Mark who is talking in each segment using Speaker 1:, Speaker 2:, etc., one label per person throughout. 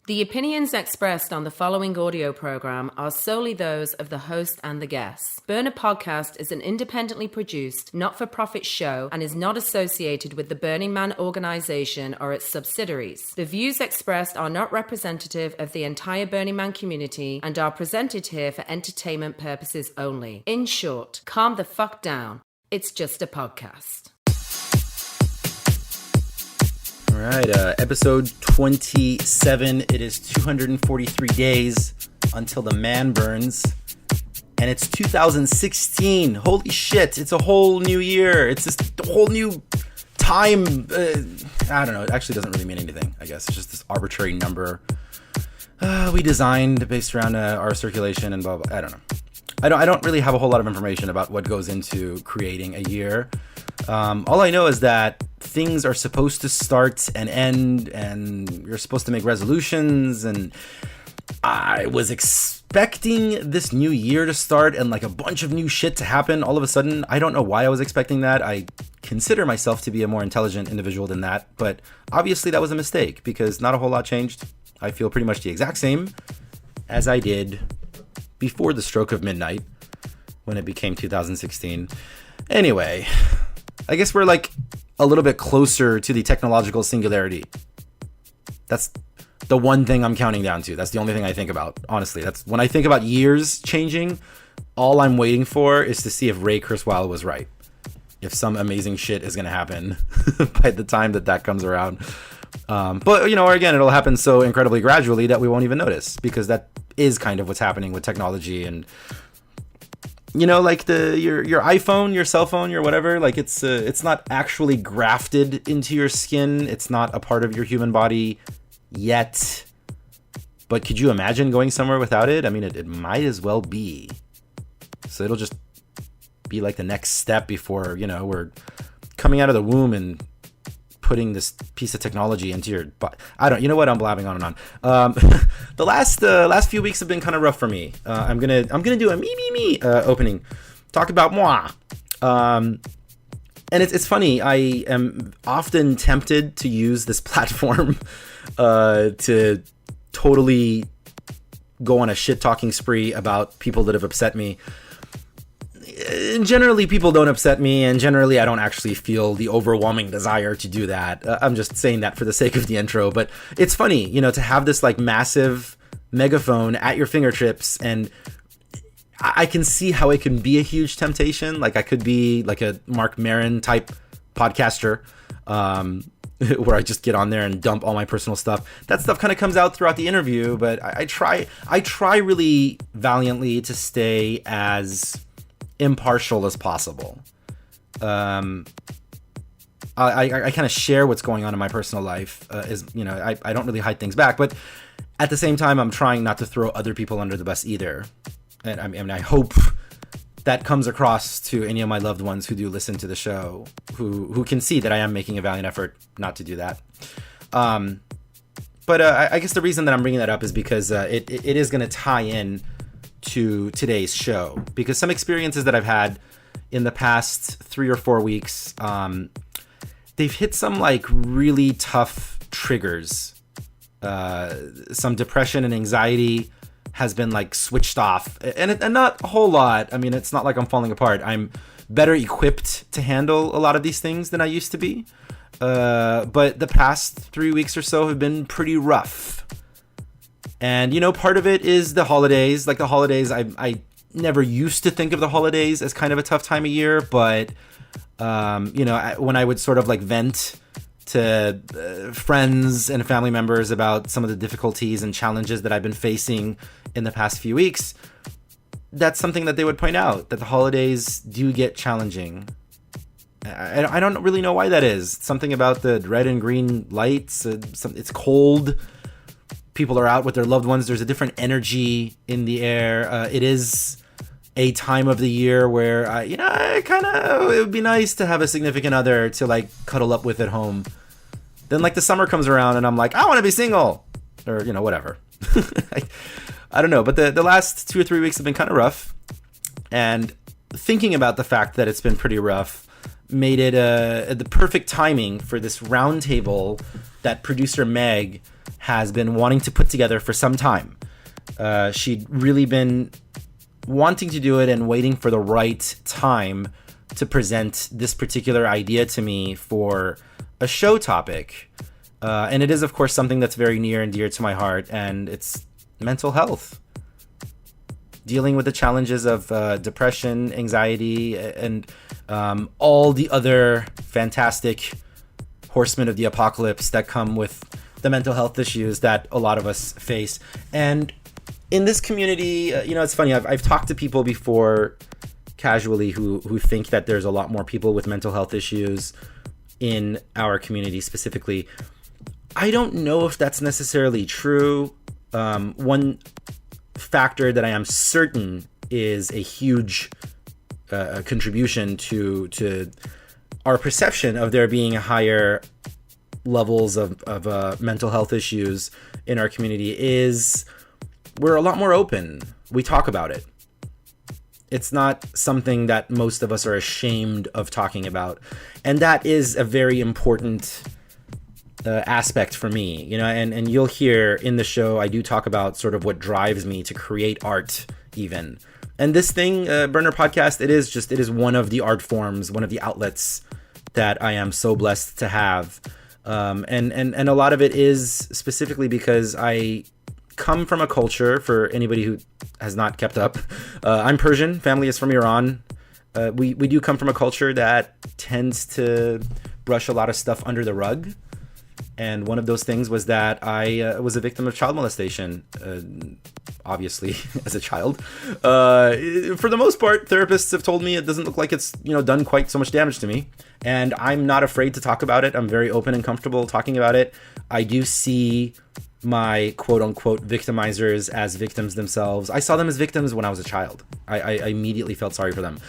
Speaker 1: The opinions expressed on the following audio program are solely those of the host and the guests. Burner Podcast is an independently produced, not-for-profit show and is not associated with the Burning Man organization or its subsidiaries. The views expressed are not representative of the entire Burning Man community and are presented here for entertainment purposes only. In short, calm the fuck down. It's just a podcast.
Speaker 2: All right, episode 27. It is 243 days until the man burns. And it's 2016. Holy shit, it's a whole new year. It's just a whole new time. I don't know, it actually doesn't really mean anything, I guess. It's just this arbitrary number we designed based around our circulation and blah, blah. I don't know. I don't really have a whole lot of information about what goes into creating a year. All I know is that things are supposed to start and end, and you're supposed to make resolutions, and I was expecting this new year to start and like a bunch of new shit to happen all of a sudden. I don't know why I was expecting that. I consider myself to be a more intelligent individual than that, but obviously that was a mistake because not a whole lot changed. I feel pretty much the exact same as I did before the stroke of midnight when it became 2016. Anyway, I guess we're like a little bit closer to the technological singularity. That's the one thing I'm counting down to. That's the only thing I think about, honestly. That's when I think about years changing, all I'm waiting for is to see if Ray Kurzweil was right. If some amazing shit is going to happen by the time that comes around. But, you know, again, it'll happen so incredibly gradually that we won't even notice, because that is kind of what's happening with technology. And, you know, like your iPhone, your cell phone, your whatever, like it's not actually grafted into your skin. It's not a part of your human body yet. But could you imagine going somewhere without it? I mean, it might as well be. So it'll just be like the next step before, you know, we're coming out of the womb and putting this piece of technology into your body. You know what? I'm blabbing on and on. The last few weeks have been kind of rough for me. I'm gonna do a me opening, talk about moi. And it's funny. I am often tempted to use this platform to totally go on a shit talking spree about people that have upset me. Generally, people don't upset me, and generally, I don't actually feel the overwhelming desire to do that. I'm just saying that for the sake of the intro, but it's funny, you know, to have this like massive megaphone at your fingertips, and I can see how it can be a huge temptation. Like I could be like a Mark Maron type podcaster, where I just get on there and dump all my personal stuff. That stuff kind of comes out throughout the interview, but I try really valiantly to stay as impartial as possible. I kind of share what's going on in my personal life, I don't really hide things back, but at the same time, I'm trying not to throw other people under the bus either. And I mean, I hope that comes across to any of my loved ones who do listen to the show, who can see that I am making a valiant effort not to do that. But I guess the reason that I'm bringing that up is because it is going to tie in to today's show, because some experiences that I've had in the past 3 or 4 weeks, they've hit some like really tough triggers. Some depression and anxiety has been like switched off, and not a whole lot. I mean, it's not like I'm falling apart. I'm better equipped to handle a lot of these things than I used to be. But the past 3 weeks or so have been pretty rough. And, you know, part of it is the holidays. Like the holidays, I never used to think of the holidays as kind of a tough time of year. But, you know, when I would sort of like vent to friends and family members about some of the difficulties and challenges that I've been facing in the past few weeks, that's something that they would point out, that the holidays do get challenging. I don't really know why that is. Something about the red and green lights. It's cold. People are out with their loved ones. There's a different energy in the air. It is a time of the year where, it would be nice to have a significant other to like cuddle up with at home. Then like the summer comes around and I'm like, I want to be single, or, you know, whatever. I don't know. But the last 2 or 3 weeks have been kind of rough. And thinking about the fact that it's been pretty rough made it the perfect timing for this roundtable that producer Meg has been wanting to put together for some time. She'd really been wanting to do it and waiting for the right time to present this particular idea to me for a show topic. And it is, of course, something that's very near and dear to my heart, and it's mental health. Dealing with the challenges of depression, anxiety, and all the other fantastic horsemen of the apocalypse that come with the mental health issues that a lot of us face. And in this community, it's funny, I've talked to people before casually who think that there's a lot more people with mental health issues in our community specifically. I don't know if that's necessarily true. One factor that I am certain is a huge contribution to our perception of there being higher levels of mental health issues in our community is we're a lot more open. We talk about it. It's not something that most of us are ashamed of talking about. And that is a very important aspect for me, and you'll hear in the show, I do talk about sort of what drives me to create art even. And this thing, Burner Podcast, it is one of the art forms, one of the outlets that I am so blessed to have. And a lot of it is specifically because I come from a culture, for anybody who has not kept up, I'm Persian, family is from Iran. We do come from a culture that tends to brush a lot of stuff under the rug. And one of those things was that I was a victim of child molestation, obviously, as a child. For the most part, therapists have told me it doesn't look like it's, done quite so much damage to me. And I'm not afraid to talk about it. I'm very open and comfortable talking about it. I do see my quote-unquote victimizers as victims themselves. I saw them as victims when I was a child. I immediately felt sorry for them.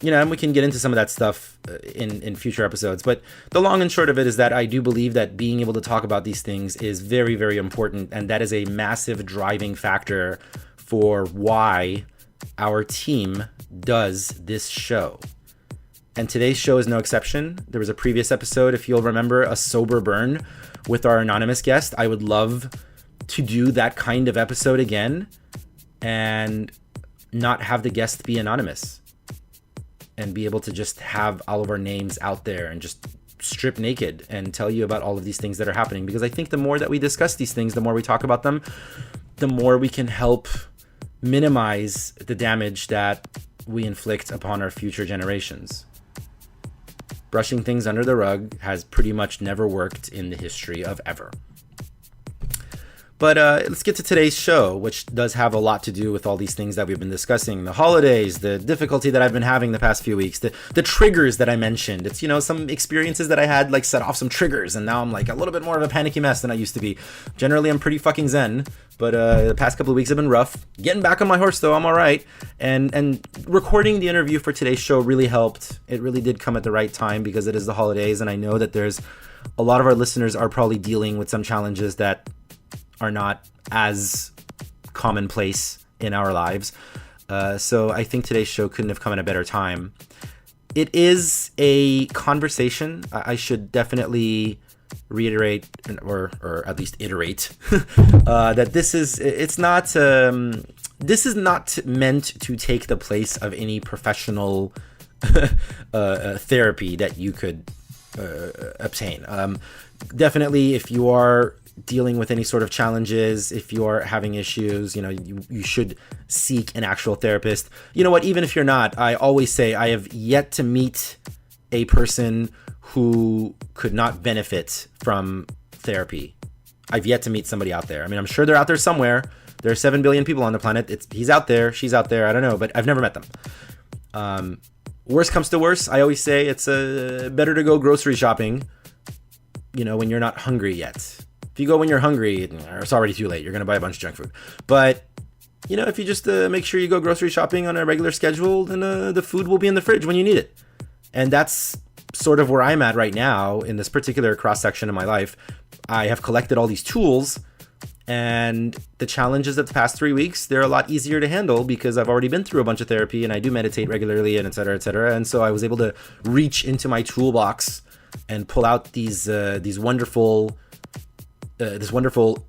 Speaker 2: And we can get into some of that stuff in future episodes. But the long and short of it is that I do believe that being able to talk about these things is very, very important. And that is a massive driving factor for why our team does this show. And today's show is no exception. There was a previous episode, if you'll remember, a sober burn with our anonymous guest. I would love to do that kind of episode again and not have the guest be anonymous. And be able to just have all of our names out there and just strip naked and tell you about all of these things that are happening. Because I think the more that we discuss these things, the more we talk about them, the more we can help minimize the damage that we inflict upon our future generations. Brushing things under the rug has pretty much never worked in the history of ever. But let's get to today's show, which does have a lot to do with all these things that we've been discussing. The holidays, the difficulty that I've been having the past few weeks, the triggers that I mentioned. It's, some experiences that I had set off some triggers, and now I'm a little bit more of a panicky mess than I used to be. Generally, I'm pretty fucking zen, but the past couple of weeks have been rough. Getting back on my horse, though, I'm all right. And recording the interview for today's show really helped. It really did come at the right time because it is the holidays, and I know that there's a lot of our listeners are probably dealing with some challenges that are not as commonplace in our lives. So I think today's show couldn't have come at a better time. It is a conversation. I should definitely reiterate or at least iterate that this is not meant to take the place of any professional therapy that you could obtain. Definitely, if you are dealing with any sort of challenges, if you're having issues, you should seek an actual therapist. You know what, even if you're not, I always say I have yet to meet a person who could not benefit from therapy. I've yet to meet somebody out there. I mean, I'm sure they're out there somewhere. There are 7 billion people on the planet. He's out there, she's out there, I don't know, but I've never met them. Worst comes to worst, I always say it's better to go grocery shopping, when you're not hungry yet. If you go when you're hungry, it's already too late. You're going to buy a bunch of junk food. But, if you just make sure you go grocery shopping on a regular schedule, then the food will be in the fridge when you need it. And that's sort of where I'm at right now in this particular cross-section of my life. I have collected all these tools, and the challenges of the past 3 weeks, they're a lot easier to handle because I've already been through a bunch of therapy and I do meditate regularly and et cetera, et cetera. And so I was able to reach into my toolbox and pull out these wonderful this wonderful